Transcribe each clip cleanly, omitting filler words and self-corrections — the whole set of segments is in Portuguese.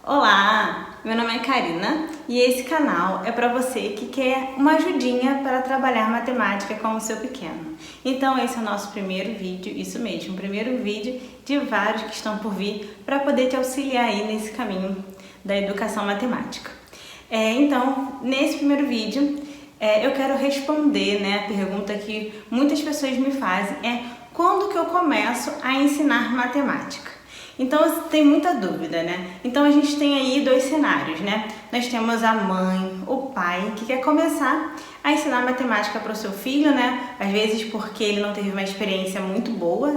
Olá, meu nome é Karina e esse canal é para você que quer uma ajudinha para trabalhar matemática com o seu pequeno. Então esse é o nosso primeiro vídeo, isso mesmo, o primeiro vídeo de vários que estão por vir para poder te auxiliar aí nesse caminho da educação matemática. Então, nesse primeiro vídeo, eu quero responder a pergunta que muitas pessoas me fazem, quando que eu começo a ensinar matemática? Então tem muita dúvida, Então a gente tem aí dois cenários, Nós temos a mãe, o pai, que quer começar a ensinar matemática para o seu filho, Às vezes porque ele não teve uma experiência muito boa,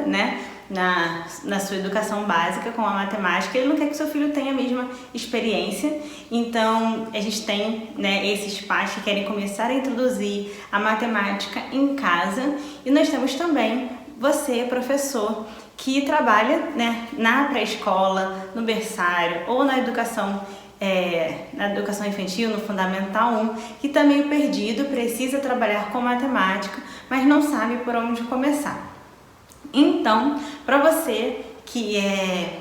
na sua educação básica com a matemática, ele não quer que o seu filho tenha a mesma experiência. Então a gente tem esses pais que querem começar a introduzir a matemática em casa, e nós temos também você, professor, que trabalha na pré-escola, no berçário ou na educação infantil, no Fundamental 1, que está meio perdido, precisa trabalhar com matemática, mas não sabe por onde começar. Então, para você que é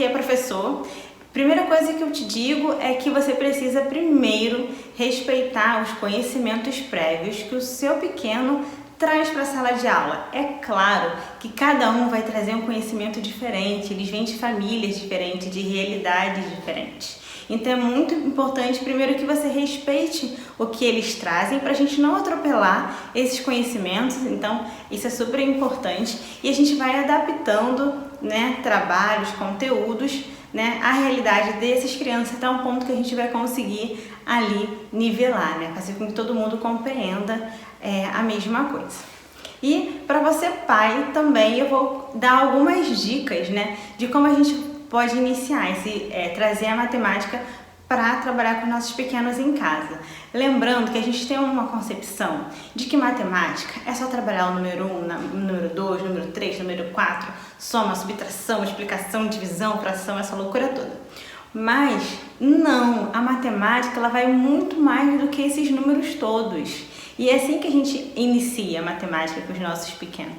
professor, primeira coisa que eu te digo é que você precisa primeiro respeitar os conhecimentos prévios que o seu pequeno traz para a sala de aula. É claro que cada um vai trazer um conhecimento diferente, eles vêm de famílias diferentes, de realidades diferentes. Então é muito importante primeiro que você respeite o que eles trazem para a gente não atropelar esses conhecimentos. Então isso é super importante e a gente vai adaptando trabalhos, conteúdos a realidade dessas crianças até um ponto que a gente vai conseguir ali nivelar, fazer com que todo mundo compreenda a mesma coisa. E para você pai também eu vou dar algumas dicas de como a gente pode iniciar trazer a matemática para trabalhar com nossos pequenos em casa. Lembrando que a gente tem uma concepção de que matemática é só trabalhar o número 1, número 2, número 3, número 4, soma, subtração, multiplicação, divisão, fração, essa loucura toda. Mas não, a matemática ela vai muito mais do que esses números todos. E é assim que a gente inicia a matemática com os nossos pequenos,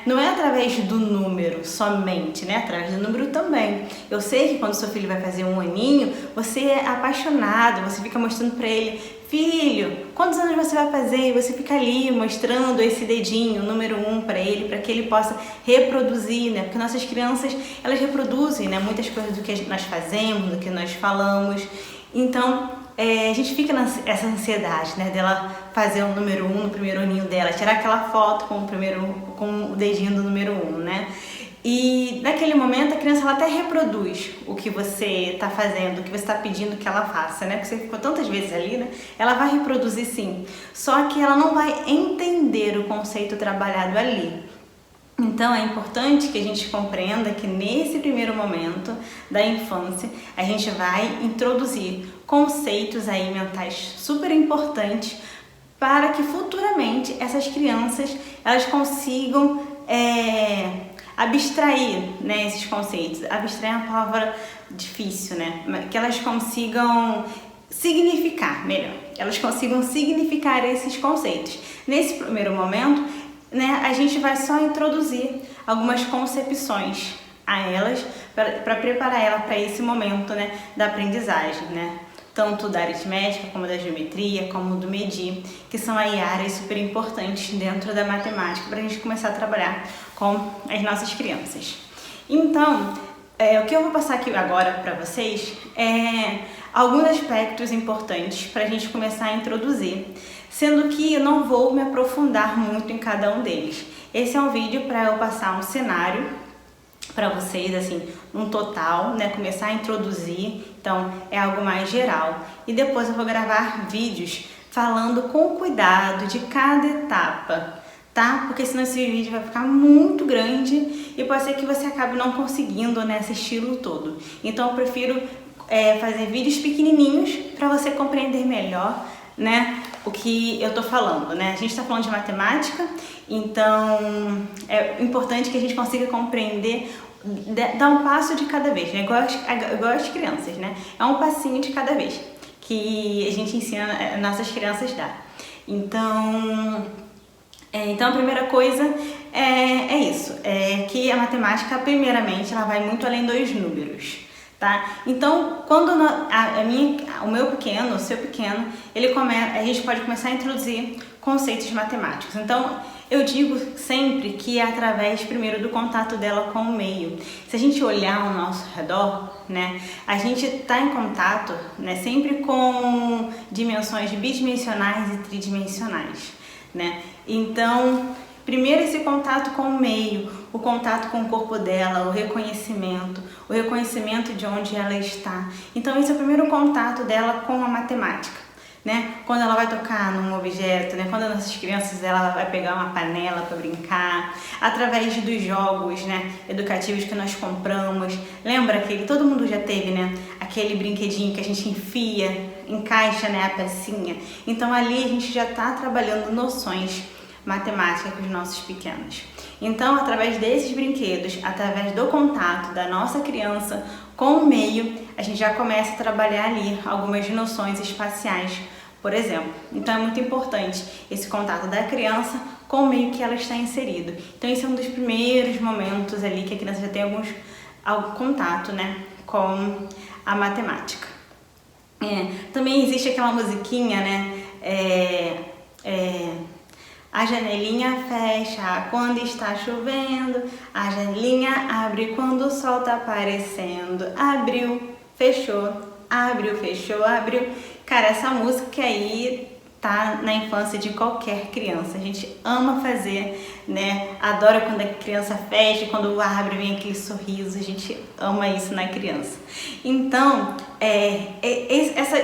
Não é através do número somente, Através do número também. Eu sei que quando seu filho vai fazer 1 aninho, você é apaixonado, você fica mostrando para ele: filho, quantos anos você vai fazer? E você fica ali mostrando esse dedinho, o número 1 para que ele possa reproduzir, Porque nossas crianças, elas reproduzem, muitas coisas do que nós fazemos, do que nós falamos. Então, a gente fica nessa ansiedade, dela fazer o número 1 no primeiro aninho dela, tirar aquela foto com o dedinho do número 1, E naquele momento a criança ela até reproduz o que você está fazendo, o que você está pedindo que ela faça, Porque você ficou tantas vezes ali, Ela vai reproduzir sim, só que ela não vai entender o conceito trabalhado ali. Então é importante que a gente compreenda que nesse primeiro momento da infância a gente vai introduzir conceitos aí mentais super importantes para que futuramente essas crianças elas consigam abstrair esses conceitos. Abstrair é uma palavra difícil, Que elas consigam significar melhor, elas consigam significar esses conceitos. Nesse primeiro momento, a gente vai só introduzir algumas concepções a elas para preparar ela para esse momento da aprendizagem, Tanto da aritmética, como da geometria, como do medir, que são aí áreas super importantes dentro da matemática para a gente começar a trabalhar com as nossas crianças. Então, o que eu vou passar aqui agora para vocês é alguns aspectos importantes para a gente começar a introduzir, sendo que eu não vou me aprofundar muito em cada um deles. Esse é um vídeo para eu passar um cenário para vocês, assim, um total, começar a introduzir, então é algo mais geral. E depois eu vou gravar vídeos falando com cuidado de cada etapa, Porque senão esse vídeo vai ficar muito grande e pode ser que você acabe não conseguindo assistir-lo todo. Então eu prefiro fazer vídeos pequenininhos para você compreender melhor, o que eu tô falando, A gente está falando de matemática, então é importante que a gente consiga compreender, dar um passo de cada vez, igual as crianças, É um passinho de cada vez que a gente ensina nossas crianças a dar. Então a primeira coisa é isso, que a matemática, primeiramente, ela vai muito além dos números, tá? Então, quando o meu pequeno, o seu pequeno, a gente pode começar a introduzir conceitos matemáticos. Então, eu digo sempre que é através, primeiro, do contato dela com o meio. Se a gente olhar ao nosso redor, né, a gente está em contato, né, sempre com dimensões bidimensionais e tridimensionais, né? Então, primeiro esse contato com o meio, o contato com o corpo dela, o reconhecimento de onde ela está. Então, esse é o primeiro contato dela com a matemática, né? Quando ela vai tocar num objeto, né? Quando as nossas crianças, ela vai pegar uma panela para brincar, através dos jogos, né, educativos que nós compramos. Lembra todo mundo já teve, né, aquele brinquedinho que a gente encaixa, né, a pecinha. Então ali a gente já está trabalhando noções matemáticas com os nossos pequenos. Então, através desses brinquedos, através do contato da nossa criança com o meio, a gente já começa a trabalhar ali algumas noções espaciais, por exemplo. Então, é muito importante esse contato da criança com o meio que ela está inserido. Então, esse é um dos primeiros momentos ali que a criança já tem algum contato, né, com a matemática. Também existe aquela musiquinha, né, a janelinha fecha quando está chovendo, a janelinha abre quando o sol tá aparecendo. Abriu, fechou, abriu, fechou, abriu. Cara, essa música aí tá na infância de qualquer criança. A gente ama fazer, né? Adora quando a criança fecha, quando abre, vem aquele sorriso. A gente ama isso na criança. Então,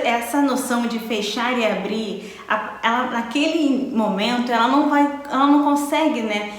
essa noção de fechar e abrir, ela naquele momento, ela não consegue, né,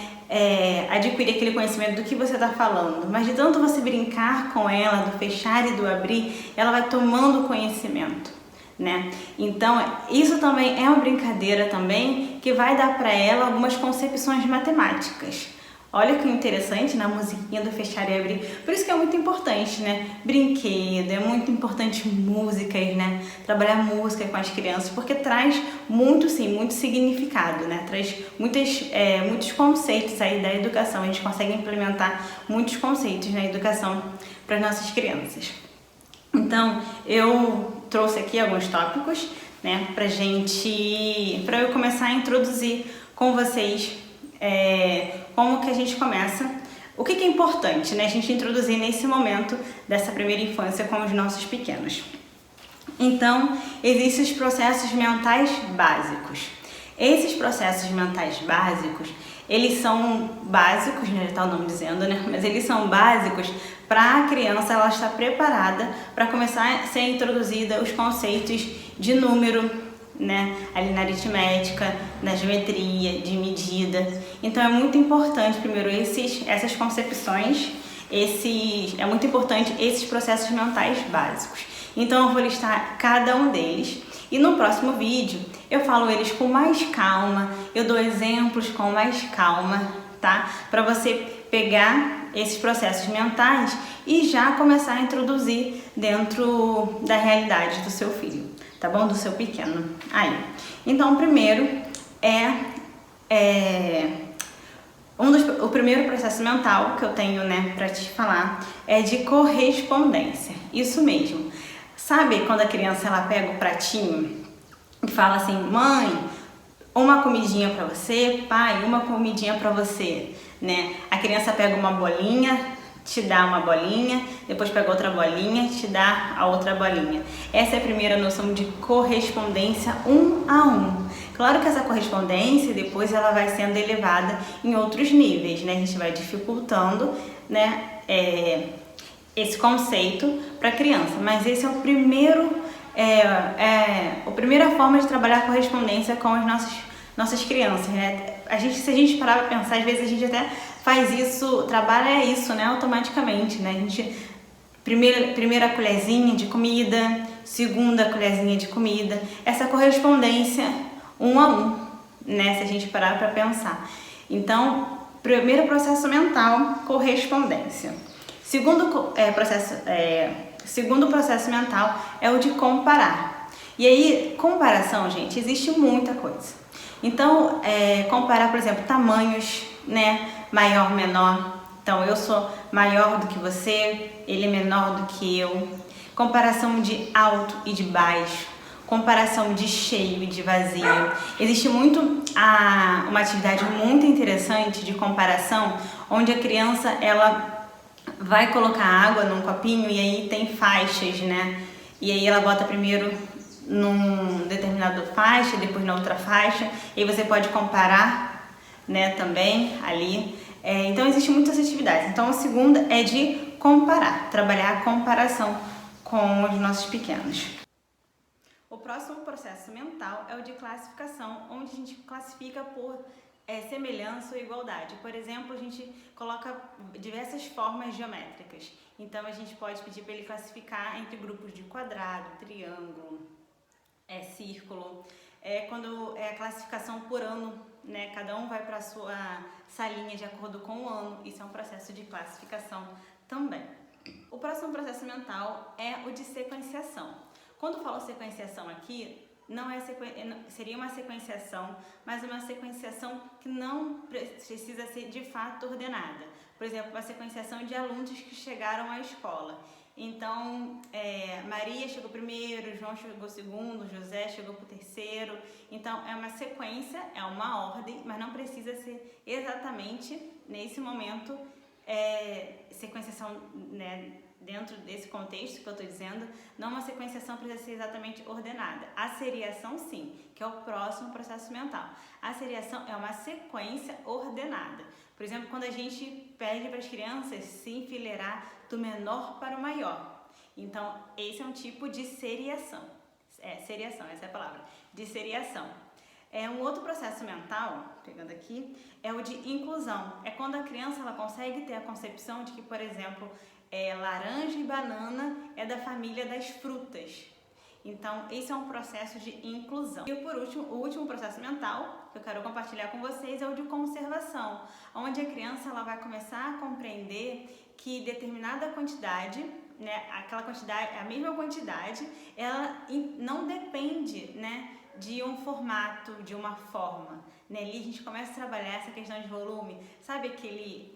adquirir aquele conhecimento do que você está falando, mas de tanto você brincar com ela, do fechar e do abrir, ela vai tomando conhecimento, né? Então, isso também é uma brincadeira também que vai dar para ela algumas concepções matemáticas. Olha que interessante na musiquinha do fechar e abrir. Por isso que é muito importante, né? Brinquedo, é muito importante músicas, né? Trabalhar música com as crianças, porque traz muito significado, né? Traz muitos conceitos aí da educação. A gente consegue implementar muitos conceitos na educação para as nossas crianças. Então, eu trouxe aqui alguns tópicos, né? Para eu começar a introduzir com vocês como que a gente começa, o que é importante, né, a gente introduzir nesse momento dessa primeira infância com os nossos pequenos. Então, existem os processos mentais básicos. Esses processos mentais básicos, eles são básicos, né, já está o nome dizendo, né, mas eles são básicos para a criança ela estar preparada para começar a ser introduzida os conceitos de número, né, ali na aritmética, na geometria, de medida. Então é muito importante primeiro essas concepções, é muito importante esses processos mentais básicos. Então eu vou listar cada um deles e no próximo vídeo eu falo eles com mais calma, eu dou exemplos com mais calma, tá? Para você pegar esses processos mentais e já começar a introduzir dentro da realidade do seu filho, tá bom? Do seu pequeno. Aí, então, o primeiro o primeiro processo mental que eu tenho, né, para te falar é de correspondência. Isso mesmo. Sabe quando a criança ela pega o pratinho e fala assim: mãe, uma comidinha para você, pai, uma comidinha para você, né? A criança pega uma bolinha, te dá uma bolinha, depois pega outra bolinha, te dá a outra bolinha. Essa é a primeira noção de correspondência 1 a 1. Claro que essa correspondência depois ela vai sendo elevada em outros níveis, né? A gente vai dificultando, né, esse conceito para a criança, mas esse é o primeiro, a primeira forma de trabalhar a correspondência com as nossas crianças, né? Se a gente parar para pensar, às vezes a gente até faz isso, trabalha isso, né, automaticamente, né? A gente, primeira colherzinha de comida, segunda colherzinha de comida, essa correspondência 1 a 1, né? Se a gente parar para pensar. Então, primeiro processo mental, correspondência. Segundo processo mental é o de comparar. E aí, comparação, gente, existe muita coisa. Então, comparar, por exemplo, tamanhos, né, maior, menor, Então, eu sou maior do que você, ele é menor do que eu. Comparação de alto e de baixo. Comparação de cheio e de vazio. Existe uma atividade muito interessante de comparação, onde a criança ela vai colocar água num copinho e aí tem faixas, né? E aí ela bota primeiro num determinado faixa, depois na outra faixa, e aí você pode comparar, né, também ali. Então existe muitas atividades. Então a segunda é de comparar, trabalhar a comparação com os nossos pequenos. O próximo processo mental é o de classificação, onde a gente classifica por semelhança ou igualdade. Por exemplo, a gente coloca diversas formas geométricas. Então a gente pode pedir para ele classificar entre grupos de quadrado, triângulo, círculo. Quando é a classificação por ano, né? Cada um vai para a sua salinha de acordo com o ano. Isso é um processo de classificação também. O próximo processo mental é o de sequenciação. Quando falo sequenciação aqui, seria uma sequenciação, mas uma sequenciação que não precisa ser de fato ordenada. Por exemplo, uma sequenciação de alunos que chegaram à escola. Então, Maria chegou primeiro, João chegou segundo, José chegou para o terceiro. Então, é uma sequência, é uma ordem, mas não precisa ser exatamente nesse momento sequenciação, né? Dentro desse contexto que eu estou dizendo, não uma sequenciação precisa ser exatamente ordenada. A seriação, sim, que é o próximo processo mental. A seriação é uma sequência ordenada. Por exemplo, quando a gente pede para as crianças se enfileirar do menor para o maior. Então, esse é um tipo de seriação. Seriação, essa é a palavra. De seriação. Um outro processo mental, pegando aqui, é o de inclusão. É quando a criança ela consegue ter a concepção de que, por exemplo, laranja e banana é da família das frutas. Então, esse é um processo de inclusão. E por último, o último processo mental que eu quero compartilhar com vocês é o de conservação, onde a criança ela vai começar a compreender que determinada quantidade, né, aquela quantidade, a mesma quantidade, ela não depende, né, de um formato, de uma forma. Né? Ali a gente começa a trabalhar essa questão de volume. Sabe aquele...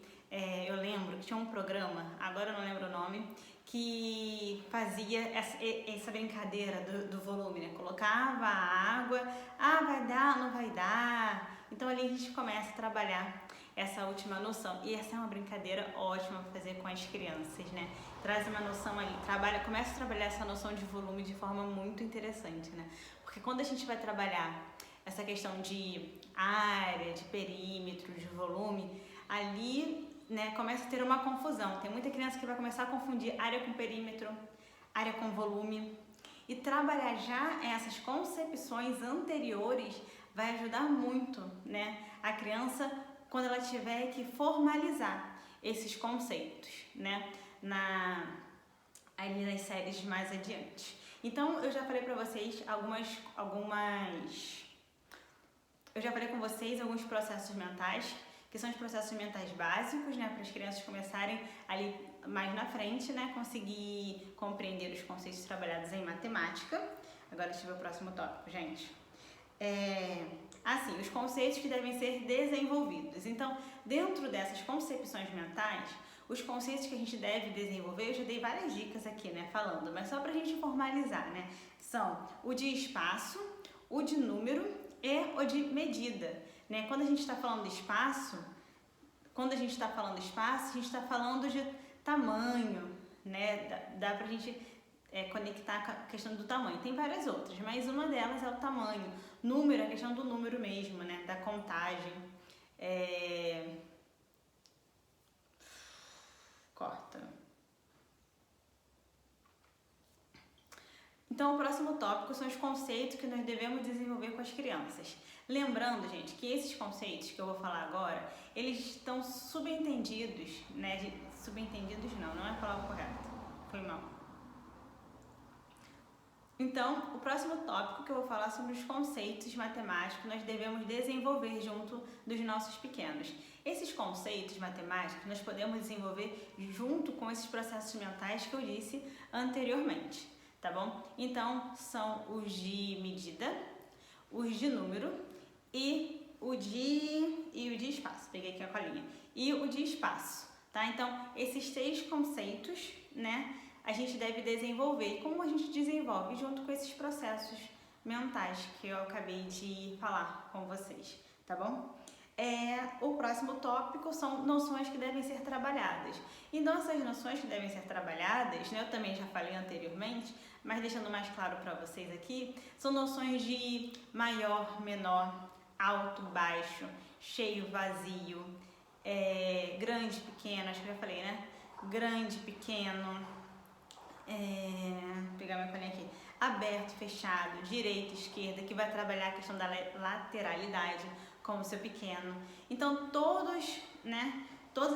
eu lembro que tinha um programa, agora eu não lembro o nome, que fazia essa brincadeira do volume, né? Colocava a água, vai dar, não vai dar. Então ali a gente começa a trabalhar essa última noção. E essa é uma brincadeira ótima para fazer com as crianças, né? Traz uma noção ali, começa a trabalhar essa noção de volume de forma muito interessante, né? Porque quando a gente vai trabalhar essa questão de área, de perímetro, de volume, ali, né, começa a ter uma confusão. Tem muita criança que vai começar a confundir área com perímetro, área com volume. E trabalhar já essas concepções anteriores vai ajudar muito, né, a criança quando ela tiver que formalizar esses conceitos, né, ali nas séries mais adiante. Então, eu já falei para vocês eu já falei com vocês alguns processos mentais, que são os processos mentais básicos, né, para as crianças começarem ali mais na frente, né, conseguir compreender os conceitos trabalhados em matemática. Agora deixa eu ver o próximo tópico, gente. Os conceitos que devem ser desenvolvidos. Então, dentro dessas concepções mentais, os conceitos que a gente deve desenvolver, eu já dei várias dicas aqui, né, falando, mas só pra gente formalizar, né, são o de espaço, o de número e o de medida, né. Quando a gente está falando de espaço, a gente está falando de tamanho, né, dá pra gente conectar com a questão do tamanho. Tem várias outras, mas uma delas é o tamanho. Número, a questão do número mesmo, né, da contagem. Corta. Então, o próximo tópico são os conceitos que nós devemos desenvolver com as crianças. Lembrando, gente, que esses conceitos que eu vou falar agora, eles estão subentendidos, né? Subentendidos não é a palavra correta. Foi mal. Então, o próximo tópico que eu vou falar sobre os conceitos matemáticos que nós devemos desenvolver junto dos nossos pequenos. Esses conceitos matemáticos nós podemos desenvolver junto com esses processos mentais que eu disse anteriormente, tá bom? Então, são os de medida, os de número e o de espaço. Peguei aqui a colinha. E o de espaço. tá? Então, esses 3 conceitos, né, a gente deve desenvolver. E como a gente desenvolve? Junto com esses processos mentais que eu acabei de falar com vocês, tá bom? O próximo tópico são noções que devem ser trabalhadas. Então, essas noções que devem ser trabalhadas, né, eu também já falei anteriormente, mas deixando mais claro para vocês aqui, são noções de maior, menor, alto, baixo, cheio, vazio, grande, pequeno, acho que eu já falei, né? Grande, pequeno, pegar meu paninho aqui, aberto, fechado, direita, esquerda, que vai trabalhar a questão da lateralidade com o seu pequeno. Então, todas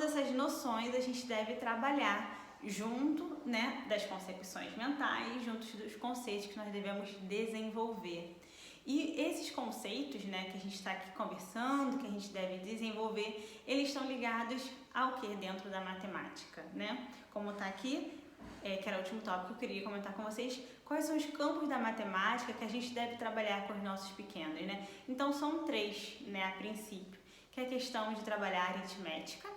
essas noções a gente deve trabalhar junto, né, das concepções mentais, junto dos conceitos que nós devemos desenvolver. E esses conceitos, né, que a gente está aqui conversando, que a gente deve desenvolver, eles estão ligados ao que dentro da matemática, né? Como está aqui, que era o último tópico que eu queria comentar com vocês, quais são os campos da matemática que a gente deve trabalhar com os nossos pequenos, né? Então são 3, né, a princípio, que é a questão de trabalhar a aritmética,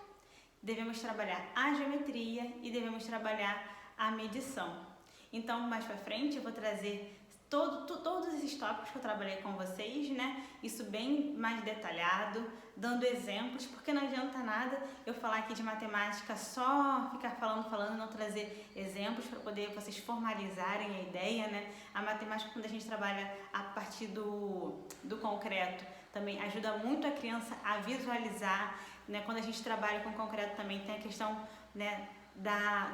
devemos trabalhar a geometria e devemos trabalhar a medição. Então, mais para frente eu vou trazer todos esses tópicos que eu trabalhei com vocês, né? Isso bem mais detalhado, dando exemplos, porque não adianta nada eu falar aqui de matemática só ficar falando, não trazer exemplos para poder vocês formalizarem a ideia, né? A matemática, quando a gente trabalha a partir do concreto, também ajuda muito a criança a visualizar, né? Quando a gente trabalha com concreto também tem a questão, né,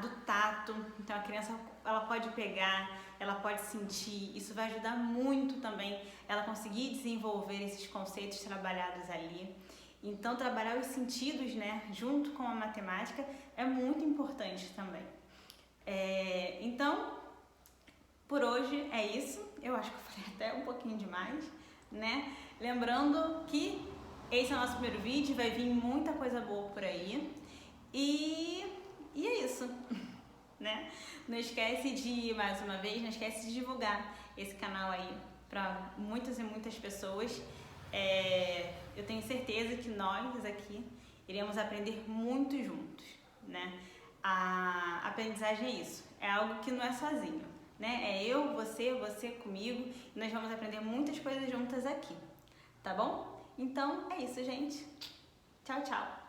do tato, então a criança ela pode pegar, ela pode sentir, isso vai ajudar muito também ela conseguir desenvolver esses conceitos trabalhados ali. Então trabalhar os sentidos, né, junto com a matemática é muito importante também. Então, por hoje é isso, eu acho que eu falei até um pouquinho demais, né? Lembrando que esse é o nosso primeiro vídeo, vai vir muita coisa boa por aí e é isso, né? Não esquece de, mais uma vez, não esquece de divulgar esse canal aí para muitas e muitas pessoas. Eu tenho certeza que nós aqui iremos aprender muito juntos, né? A aprendizagem é isso, é algo que não é sozinho, né? É eu, você comigo, e nós vamos aprender muitas coisas juntas aqui, tá bom? Então é isso, gente. Tchau, tchau!